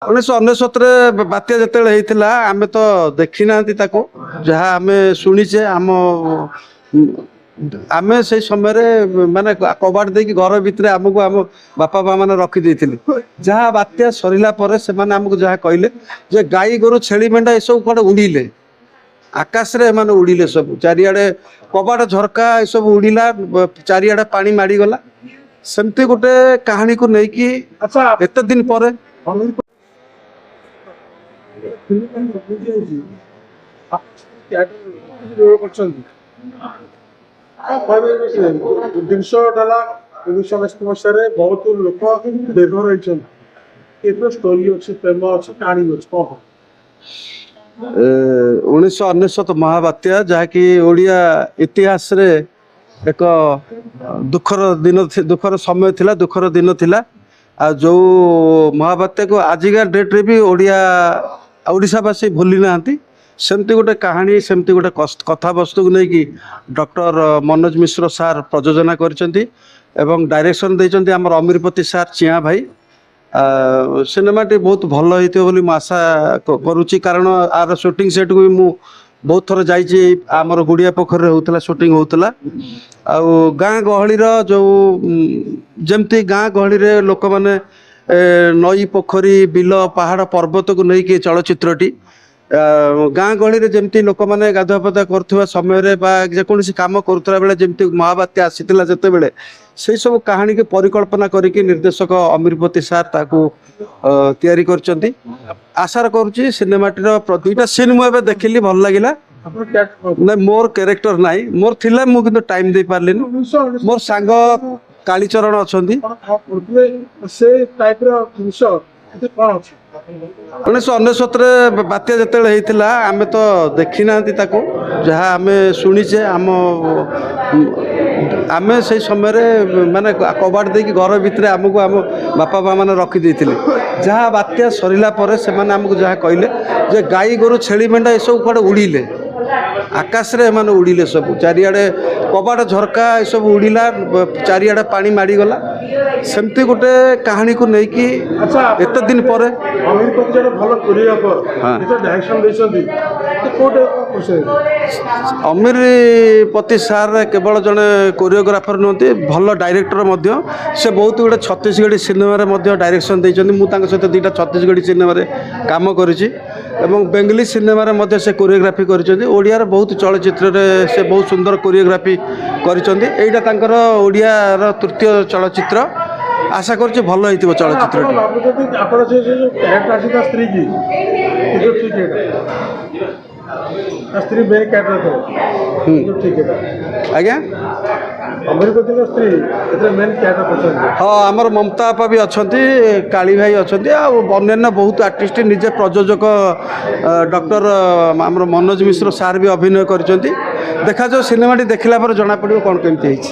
1999 ବାତ୍ୟା ଯେତେବେଳେ ହେଇଥିଲା ଆମେ ତ ଦେଖି ନାହାନ୍ତି ତାକୁ ଯାହା ଆମେ ଶୁଣିଛେ ଆମେ ସେଇ ସମୟରେ ମାନେ କବାଟ ଦେଇକି ଘର ଭିତରେ ଆମକୁ ଆମ ବାପା ମା ମାନେ ରଖିଦେଇଥିଲେ। ଯାହା ବାତ୍ୟା ସରିଲା ପରେ ସେମାନେ ଆମକୁ ଯାହା କହିଲେ ଯେ ଗାଈ ଗୋରୁ ଛେଳି ମେଣ୍ଢା ଏସବୁ କୁଆଡେ ଉଡ଼ିଲେ, ଆକାଶରେ ଏମାନେ ଉଡ଼ିଲେ, ସବୁ ଚାରିଆଡେ କବାଟ ଝରକା ଏସବୁ ଉଡ଼ିଲା, ଚାରିଆଡେ ପାଣି ମାଡ଼ିଗଲା। ସେମିତି ଗୋଟେ କାହାଣୀକୁ ନେଇକି ଏତେ ଦିନ ପରେ ଜିନିଷଟା 1999 ବହୁତ ଲୋକ ବ୍ୟବହାର ହେଇଛନ୍ତି। ଏଥିରେ ଷ୍ଟୋରି ଅଛି, ପ୍ରେମ ଅଛି, କାହାଣୀ ଅଛି। କଣ 1999 ମହାବାତ୍ୟା ଯାହାକି ଓଡ଼ିଆ ଇତିହାସରେ ଏକ ଦୁଃଖର ସମୟ ଥିଲା, ଦୁଃଖର ଦିନ ଥିଲା। ଆଉ ଯେଉଁ ମହାବାତ୍ୟାକୁ ଆଜିକା ଡେଟ୍ରେ ବି ଓଡ଼ିଶାବାସୀ ଭୁଲି ନାହାନ୍ତି। ସେମିତି ଗୋଟେ କାହାଣୀ, ସେମିତି ଗୋଟେ କଥାବସ୍ତୁକୁ ନେଇକି ଡକ୍ଟର ମନୋଜ ମିଶ୍ର ସାର୍ ପ୍ରଯୋଜନା କରିଛନ୍ତି ଏବଂ ଡାଇରେକ୍ସନ୍ ଦେଇଛନ୍ତି ଆମର ଅମିରପତି ସାର୍ ଚିଆଁ ଭାଇ। ସିନେମାଟି ବହୁତ ଭଲ ହେଇଥିବ ବୋଲି ମୁଁ ଆଶା କରୁଛି, କାରଣ ଆର ସୁଟିଂ ସେଟ୍କୁ ବି ମୁଁ ବହୁତ ଥର ଯାଇଛି। ଆମର ଗୁଡ଼ିଆ ପୋଖରୀରେ ହେଉଥିଲା, ସୁଟିଂ ହେଉଥିଲା। ଆଉ ଗାଁ ଗହଳିର ଯେଉଁ ଯେମିତି ଗାଁ ଗହଳିରେ ଲୋକମାନେ ନଈ ପୋଖରୀ ବିଲ ପାହାଡ଼ ପର୍ବତକୁ ନେଇକି ଚଳଚ୍ଚିତ୍ରଟି ଗାଁ ଗହଳିରେ ଯେମିତି ଲୋକମାନେ ଗାଧୁଆ ପାଧୁଆ କରୁଥିବା ସମୟରେ ବା ଯେକୌଣସି କାମ କରୁଥିବା ବେଳେ ଯେମିତି ମହାବାତ୍ୟା ଆସିଥିଲା ଯେତେବେଳେ ସେଇ ସବୁ କାହାଣୀକି ପରିକଳ୍ପନା କରିକି ନିର୍ଦ୍ଦେଶକ ଅମିରପତି ସାର୍ ତାକୁ ତିଆରି କରିଛନ୍ତି। ଆଶା କରୁଛି ସିନେମାଟିର ଦୁଇଟା ସିନ୍ ମୁଁ ଏବେ ଦେଖିଲି, ଭଲ ଲାଗିଲା। ନାଇଁ, ମୋର କ୍ୟାରେକ୍ଟର ନାହିଁ, ମୋର ଥିଲା, ମୁଁ କିନ୍ତୁ ଟାଇମ୍ ଦେଇପାରିଲିନି। ମୋର ସାଙ୍ଗ କାଳିଚରଣ ଅଛନ୍ତି। ସେ ଟାଇପ୍ର ଜିନିଷ କଣ ଅଛି? 1999 ବାତ୍ୟା ଯେତେବେଳେ ହେଇଥିଲା ଆମେ ତ ଦେଖି ନାହାନ୍ତି ତାକୁ, ଯାହା ଆମେ ଶୁଣିଛେ ଆମେ ସେଇ ସମୟରେ ମାନେ କବାଟ ଦେଇକି ଘର ଭିତରେ ଆମକୁ ଆମ ବାପା ମା ମାନେ ରଖିଦେଇଥିଲେ। ଯାହା ବାତ୍ୟା ସରିଲା ପରେ ସେମାନେ ଆମକୁ ଯାହା କହିଲେ ଯେ ଗାଈ ଗୋରୁ ଛେଳି ମେଣ୍ଢା ଏସବୁ କୁଆଡ଼େ ଉଡ଼ିଲେ, ଆକାଶରେ ଏମାନେ ଉଡ଼ିଲେ, ସବୁ ଚାରିଆଡ଼େ କବାଟ ଝରକା ଏସବୁ ଉଡ଼ିଲା, ଚାରିଆଡ଼େ ପାଣି ମାଡ଼ିଗଲା। ସେମିତି ଗୋଟେ କାହାଣୀକୁ ନେଇକି ଏତେ ଦିନ ପରେ ଭଲ କୋରିଓଗ୍ରାଫର ଡାଇରେକ୍ସନ ଦେଇଛନ୍ତି। ଅମିରପତି ସାର୍ କେବଳ ଜଣେ କୋରିଓଗ୍ରାଫର ନୁହନ୍ତି, ଭଲ ଡାଇରେକ୍ଟର ମଧ୍ୟ। ସେ ବହୁତ ଗୁଡ଼ିଏ ଛତିଶଗଡ଼ି ସିନେମାରେ ମଧ୍ୟ ଡାଇରେକ୍ସନ୍ ଦେଇଛନ୍ତି। ମୁଁ ତାଙ୍କ ସହିତ ଦୁଇଟା ଛତିଶଗଡ଼ି ସିନେମାରେ କାମ କରିଛି ଏବଂ ବେଙ୍ଗଲୀ ସିନେମାରେ ମଧ୍ୟ ସେ କୋରିଓଗ୍ରାଫି କରିଛନ୍ତି। ଓଡ଼ିଆର ବହୁତ ଚଳଚ୍ଚିତ୍ରରେ ସେ ବହୁତ ସୁନ୍ଦର କୋରିଓଗ୍ରାଫି କରିଛନ୍ତି। ଏଇଟା ତାଙ୍କର ଓଡ଼ିଆର ତୃତୀୟ ଚଳଚ୍ଚିତ୍ର। ଆଶା କରୁଛି ଭଲ ହେଇଥିବ ଚଳଚ୍ଚିତ୍ରଟି। ସ୍ତ୍ରୀ ମେନ୍ କ୍ୟାରେକ୍ଟର ଆଜ୍ଞା, ଅମିରପତିଙ୍କ ସ୍ତ୍ରୀ ଏଥିରେ ମେନ୍ କ୍ୟାରେକ୍ଟର କରିଛନ୍ତି। ହଁ, ଆମର ମମତା ଆପା ବି ଅଛନ୍ତି, କାଳି ଭାଇ ଅଛନ୍ତି, ଆଉ ଅନ୍ୟାନ୍ୟ ବହୁତ ଆର୍ଟିଷ୍ଟ, ନିଜେ ପ୍ରଯୋଜକ ଡକ୍ଟର ଆମର ମନୋଜ ମିଶ୍ର ସାର୍ ବି ଅଭିନୟ କରିଛନ୍ତି। ଦେଖାଯାଉ, ସିନେମାଟି ଦେଖିଲା ପରେ ଜଣାପଡ଼ିବ କ'ଣ କେମିତି ହେଇଛି।